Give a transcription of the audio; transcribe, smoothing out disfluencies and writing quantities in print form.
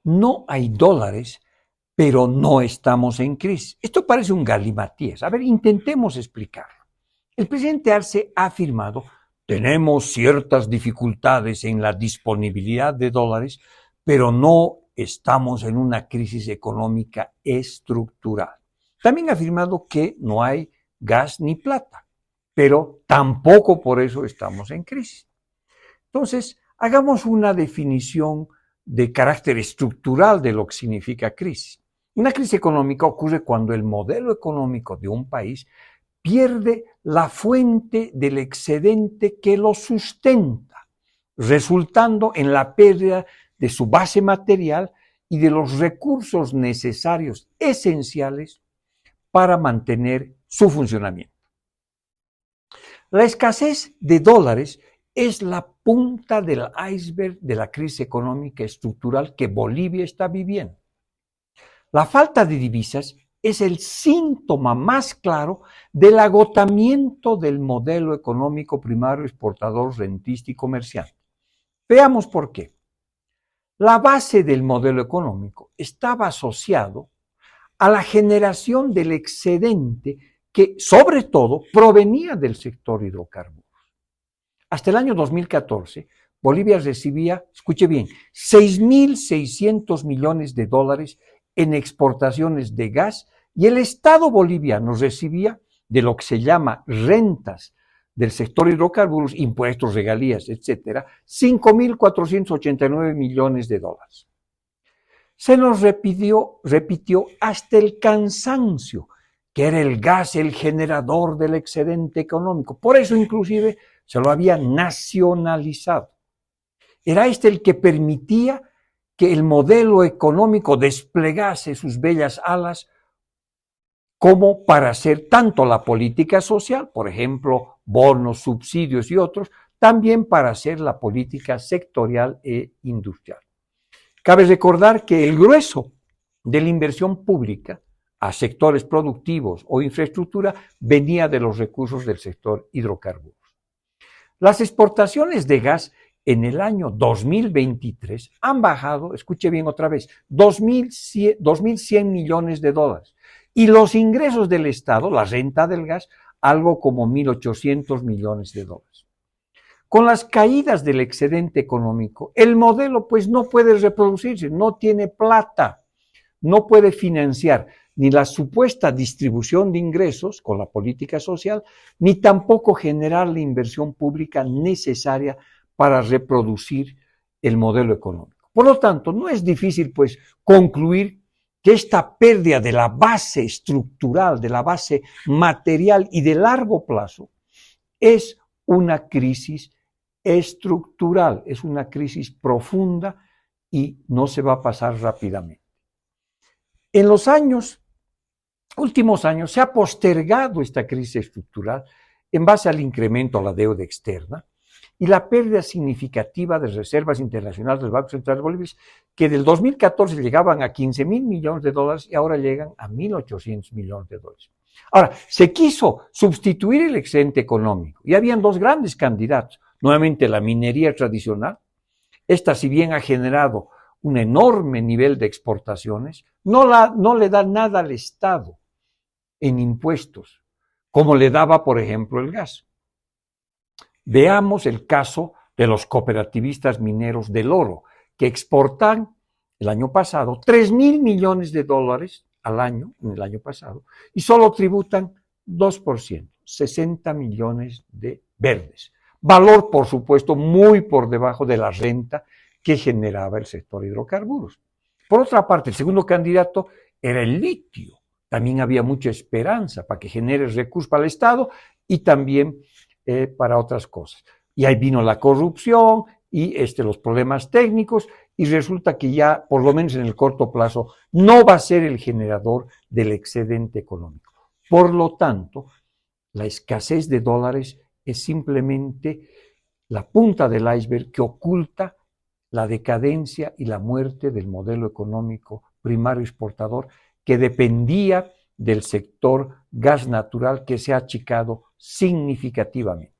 no hay dólares, pero no estamos en crisis. Esto parece un galimatías. A ver, intentemos explicarlo. El presidente Arce ha afirmado, tenemos ciertas dificultades en la disponibilidad de dólares, pero no estamos en una crisis económica estructural. También ha afirmado que no hay gas ni plata, pero tampoco por eso estamos en crisis. Entonces, hagamos una definición de carácter estructural de lo que significa crisis. Una crisis económica ocurre cuando el modelo económico de un país pierde la fuente del excedente que lo sustenta, resultando en la pérdida de su base material y de los recursos necesarios esenciales para mantener su funcionamiento. La escasez de dólares es la punta del iceberg de la crisis económica estructural que Bolivia está viviendo. La falta de divisas es el síntoma más claro del agotamiento del modelo económico primario exportador, rentista y comercial. Veamos por qué. La base del modelo económico estaba asociado a la generación del excedente que, sobre todo, provenía del sector hidrocarburos. Hasta el año 2014, Bolivia recibía, escuche bien, 6.600 millones de dólares en exportaciones de gas y el Estado boliviano recibía de lo que se llama rentas del sector hidrocarburos, impuestos, regalías, etcétera, 5.489 millones de dólares. Se nos repitió hasta el cansancio que era el gas el generador del excedente económico. Por eso, inclusive, se lo había nacionalizado. Era este el que permitía que el modelo económico desplegase sus bellas alas como para hacer tanto la política social, por ejemplo, bonos, subsidios y otros, también para hacer la política sectorial e industrial. Cabe recordar que el grueso de la inversión pública a sectores productivos o infraestructura venía de los recursos del sector hidrocarburos. Las exportaciones de gas en el año 2023 han bajado, escuche bien otra vez, 2.100 millones de dólares. Y los ingresos del Estado, la renta del gas, algo como 1.800 millones de dólares. Con las caídas del excedente económico, el modelo pues no puede reproducirse, no tiene plata, no puede financiar ni la supuesta distribución de ingresos con la política social, ni tampoco generar la inversión pública necesaria para reproducir el modelo económico. Por lo tanto, no es difícil pues concluir que esta pérdida de la base estructural, de la base material y de largo plazo es una crisis estructural, es una crisis profunda y no se va a pasar rápidamente. En los últimos años se ha postergado esta crisis estructural en base al incremento a la deuda externa y la pérdida significativa de reservas internacionales del Banco Central de Bolivia, que del 2014 llegaban a 15.000 millones de dólares y ahora llegan a 1.800 millones de dólares. Ahora, se quiso sustituir el excedente económico y habían dos grandes candidatos. Nuevamente la minería tradicional. Esta, si bien ha generado un enorme nivel de exportaciones, no le da nada al Estado en impuestos, como le daba, por ejemplo, el gas. Veamos el caso de los cooperativistas mineros del oro, que exportan el año pasado 3.000 millones de dólares al año, en el año pasado, y solo tributan 2%, 60 millones de verdes. Valor, por supuesto, muy por debajo de la renta que generaba el sector hidrocarburos. Por otra parte, el segundo candidato era el litio. También había mucha esperanza para que genere recursos para el Estado y también para otras cosas. Y ahí vino la corrupción y los problemas técnicos y resulta que ya, por lo menos en el corto plazo, no va a ser el generador del excedente económico. Por lo tanto, la escasez de dólares es simplemente la punta del iceberg que oculta la decadencia y la muerte del modelo económico primario exportador que dependía del sector gas natural que se ha achicado significativamente.